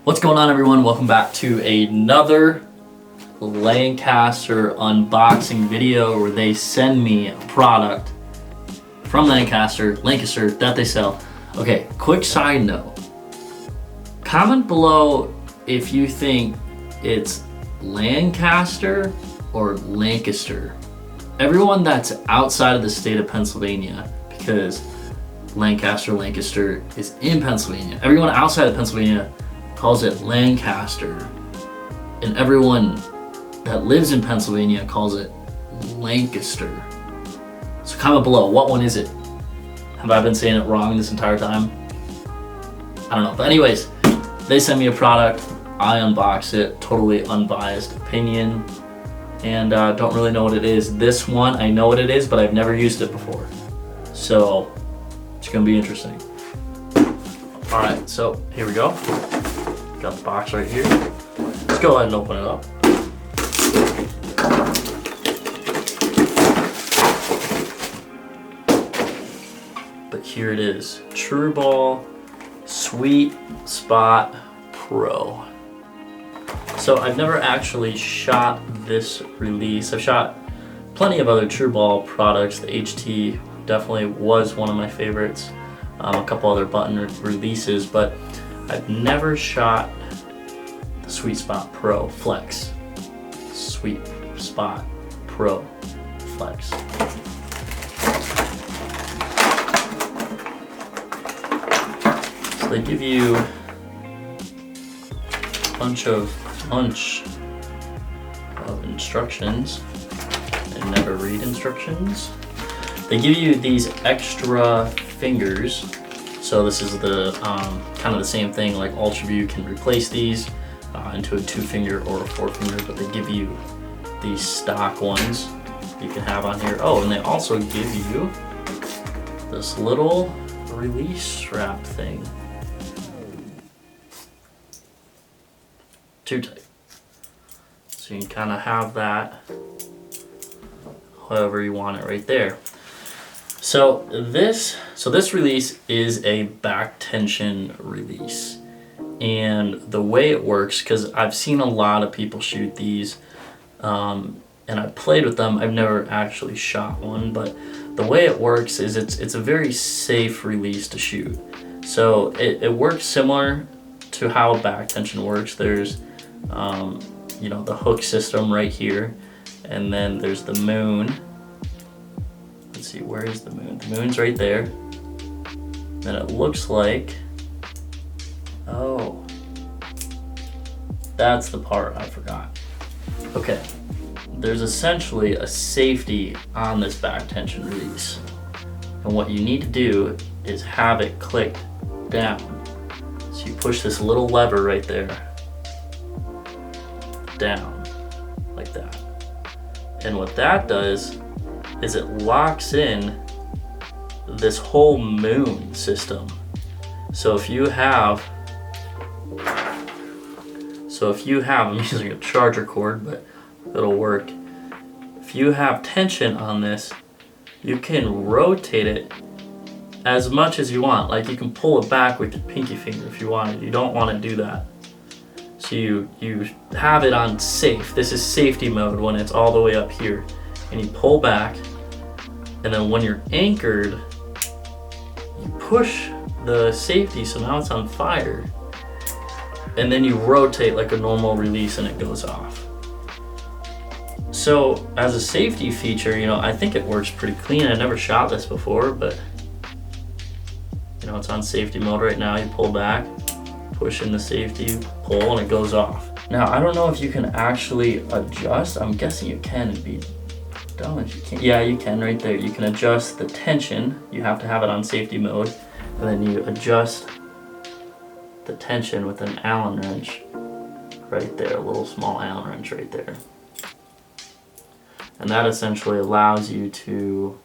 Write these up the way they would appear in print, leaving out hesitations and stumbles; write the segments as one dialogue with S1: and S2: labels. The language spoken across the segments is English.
S1: What's going on, everyone? Welcome back to another Lancaster unboxing video where they send me a product from Lancaster that they sell. Okay, quick side note. Comment below if you think it's Lancaster or Lancaster. Everyone that's outside of the state of Pennsylvania, because Lancaster is in Pennsylvania. Everyone outside of Pennsylvania calls it Lancaster, and everyone that lives in Pennsylvania calls it Lancaster. So comment below, what one is it? Have I been saying it wrong this entire time? I don't know, but anyways, they sent me a product, I unbox it, totally unbiased opinion, and don't really know what it is. This one, I know what it is, but I've never used it before. So it's gonna be interesting. All right, so here we go. Got the box right here. Let's go ahead and open it up. But here it is, Trueball Sweet Spot Pro. So I've never actually shot this release. I've shot plenty of other Trueball products. The HT definitely was one of my favorites. A couple other button releases, but I've never shot the Sweet Spot Pro Flex. Sweet Spot Pro Flex. So they give you a bunch of instructions and never read instructions. They give you these extra fingers. So this is the kind of the same thing, like UltraView can replace these into a 2-finger or a 4-finger, but they give you these stock ones you can have on here. Oh, and they also give you this little release strap thing. Too tight. So you can kind of have that however you want it right there. So this release is a back tension release, and the way it works, because I've seen a lot of people shoot these, and I've played with them. I've never actually shot one, but the way it works is it's a very safe release to shoot. So it works similar to how back tension works. There's the hook system right here, and then there's the moon. Let's see, where is the moon? The moon's right there. Then it looks like, oh, that's the part I forgot. Okay, there's essentially a safety on this back tension release. And what you need to do is have it clicked down. So you push this little lever right there, down, like that. And what that does is it locks in this whole moon system. So if you have, I'm using a charger cord, but it'll work. If you have tension on this, you can rotate it as much as you want. Like, you can pull it back with your pinky finger if you wanted. You don't want to do that. So you have it on safe. This is safety mode when it's all the way up here. And you pull back, and then when you're anchored, you push the safety, so now it's on fire, and then you rotate like a normal release and it goes off. So as a safety feature, I think it works pretty clean. I never shot this before, but it's on safety mode right now. You pull back, push in the safety, pull, and it goes off. Now, I don't know if you can actually adjust. I'm guessing you can. It'd be dumb if you can't. Yeah, you can right there. You can adjust the tension. You have to have it on safety mode, and then you adjust the tension with an Allen wrench right there, a little small Allen wrench right there. And that essentially allows you to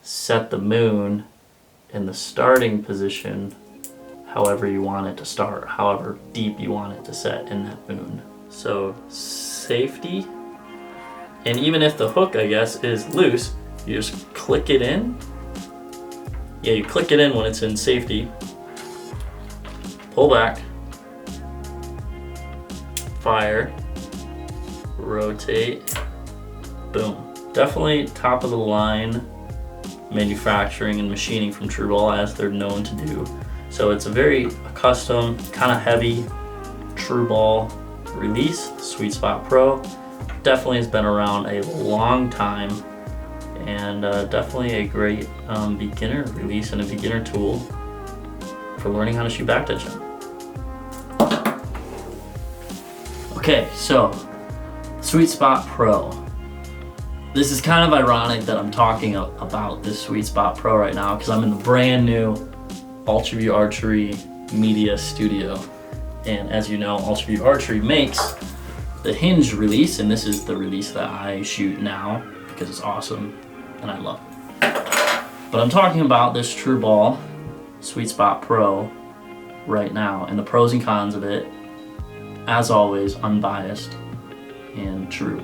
S1: set the moon in the starting position however you want it to start, however deep you want it to set in that moon. So safety, and even if the hook, I guess, is loose, you just click it in. Yeah, you click it in when it's in safety, pull back, fire, rotate, boom. Definitely top of the line manufacturing and machining from Trueball, as they're known to do. So it's a very custom, kind of heavy Trueball release. Sweet Spot Pro definitely has been around a long time, and definitely a great beginner release and a beginner tool for learning how to shoot back tension. Okay, so Sweet Spot Pro. This is kind of ironic that I'm talking about this Sweet Spot Pro right now, because I'm in the brand new UltraView Archery Media Studio. And as you know, UltraView Archery makes the Hinge release, and this is the release that I shoot now because it's awesome and I love it. But I'm talking about this Trueball Sweet Spot Pro right now, and the pros and cons of it, as always, unbiased and true.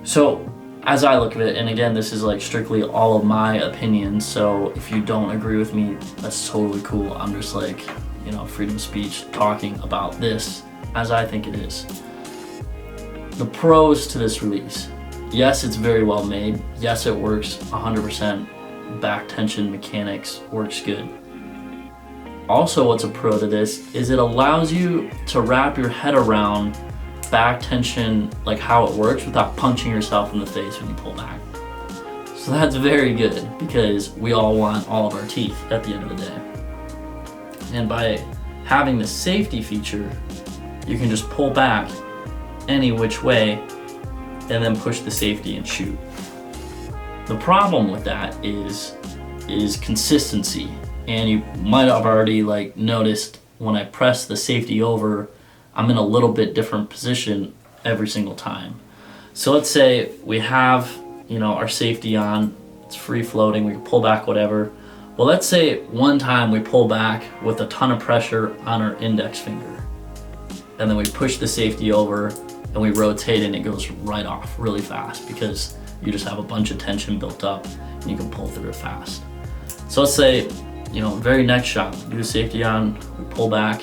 S1: So as I look at it, and again, this is like strictly all of my opinions, so if you don't agree with me, that's totally cool. I'm just like, freedom of speech, talking about this as I think it is. The pros to this release. Yes, it's very well made. Yes, it works 100%. Back tension mechanics works good. Also, what's a pro to this is it allows you to wrap your head around back tension, like how it works, without punching yourself in the face when you pull back. So that's very good, because we all want all of our teeth at the end of the day. And by having the safety feature, you can just pull back any which way and then push the safety and shoot. The problem with that is consistency. And you might have already noticed when I press the safety over, I'm in a little bit different position every single time. So let's say we have, our safety on, it's free floating, we can pull back whatever. Well, let's say one time we pull back with a ton of pressure on our index finger, and then we push the safety over and we rotate and it goes right off really fast because you just have a bunch of tension built up and you can pull through it fast. So let's say, very next shot, we do the safety on, we pull back,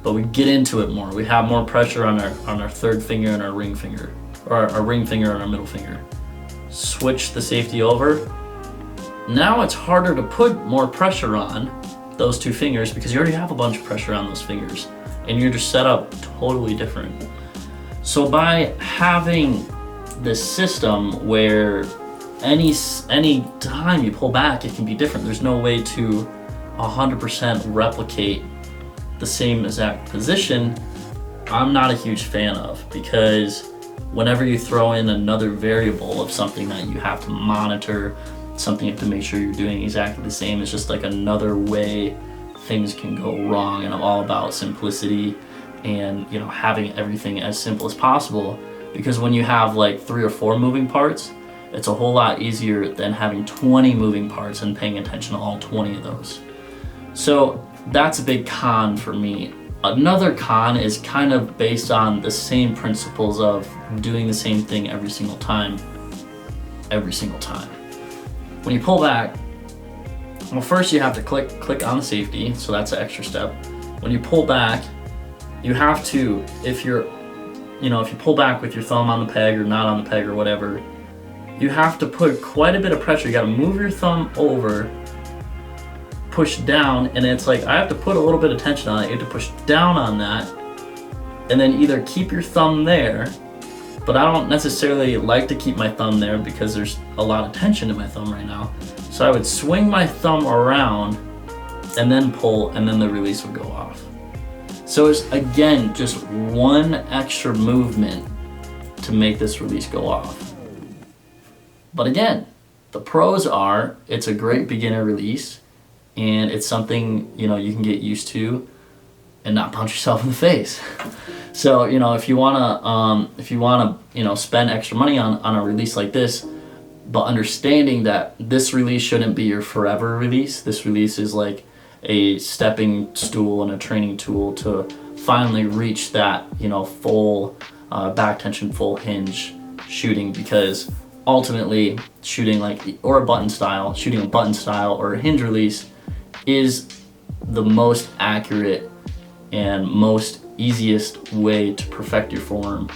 S1: but we get into it more. We have more pressure on our third finger and our ring finger, or our ring finger and our middle finger. Switch the safety over. Now it's harder to put more pressure on those two fingers because you already have a bunch of pressure on those fingers and you're just set up totally different. So by having this system where any time you pull back, it can be different. There's no way to 100% replicate the same exact position. I'm not a huge fan of, because whenever you throw in another variable of something that you have to monitor, something you have to make sure you're doing exactly the same, it's just like another way things can go wrong. And I'm all about simplicity and having everything as simple as possible, because when you have 3 or 4 moving parts, it's a whole lot easier than having 20 moving parts and paying attention to all 20 of those. So that's a big con for me. Another con is kind of based on the same principles of doing the same thing every single time. When you pull back, well, first you have to click on the safety, so that's an extra step. When you pull back, you have to, if you pull back with your thumb on the peg or not on the peg or whatever, you have to put quite a bit of pressure. You gotta move your thumb over, push down, and it's I have to put a little bit of tension on it. You have to push down on that, and then either keep your thumb there, but I don't necessarily like to keep my thumb there because there's a lot of tension in my thumb right now. So I would swing my thumb around and then pull, and then the release would go off. So it's, again, just one extra movement to make this release go off. But again, the pros are it's a great beginner release, and it's something you can get used to and not punch yourself in the face. So if you wanna spend extra money on a release like this, but understanding that this release shouldn't be your forever release. This release is like a stepping stool and a training tool to finally reach that full back tension, full hinge shooting, because ultimately shooting shooting a button style or a hinge release is the most accurate and most easiest way to perfect your form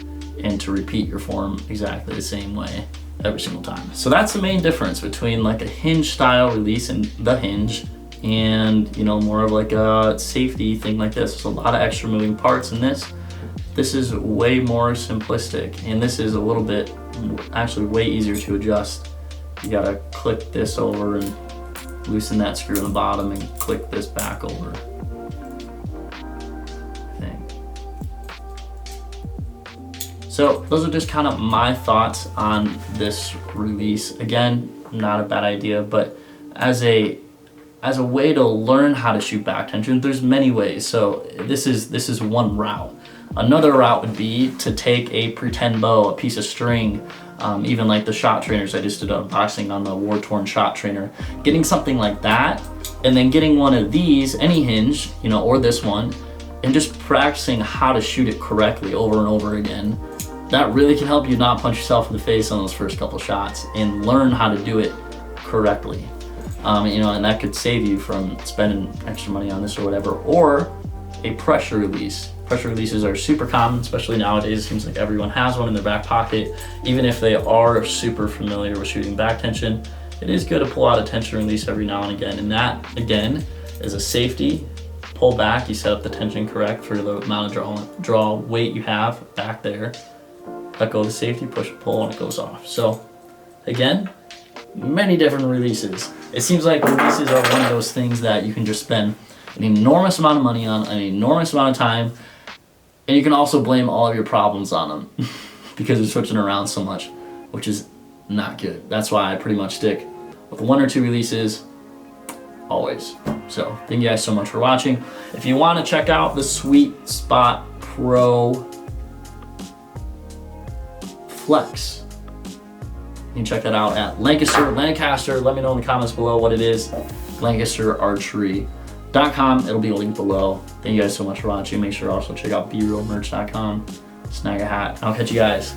S1: and to repeat your form exactly the same way every single time. So that's the main difference between like a hinge style release and the hinge, and you know, more of like a safety thing like this. There's a lot of extra moving parts in this. This is way more simplistic, and this is a little bit actually way easier to adjust. You gotta click this over and loosen that screw in the bottom and click this back over. So those are just kind of my thoughts on this release. Again, not a bad idea, but as a way to learn how to shoot back tension, there's many ways. So this is one route. Another route would be to take a pretend bow, a piece of string, even like the shot trainers. I just did unboxing on the war-torn shot trainer. Getting something like that, and then getting one of these, any hinge, you know, or this one, and just practicing how to shoot it correctly over and over again. That really can help you not punch yourself in the face on those first couple shots and learn how to do it correctly. You know, and that could save you from spending extra money on this or whatever. Or a pressure release. Pressure releases are super common, especially nowadays. It seems like everyone has one in their back pocket. Even if they are super familiar with shooting back tension, it is good to pull out a tension release every now and again. And that, again, is a safety. Pull back, you set up the tension correct for the amount of draw weight you have back there. Let go of the safety, push and pull, and it goes off. So again, many different releases. It seems like releases are one of those things that you can just spend an enormous amount of money on, an enormous amount of time, and you can also blame all of your problems on them because you're switching around so much, which is not good. That's why I pretty much stick with 1 or 2 releases always. So thank you guys so much for watching. If you want to check out the Sweet Spot Pro Flex, you can check that out at Lancaster. Let me know in the comments below what it is. LancasterArchery.com. It'll be linked below. Thank you guys so much for watching. Make sure to also check out BeRealMerch.com. Snag a hat. I'll catch you guys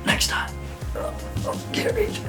S1: next time. Get it,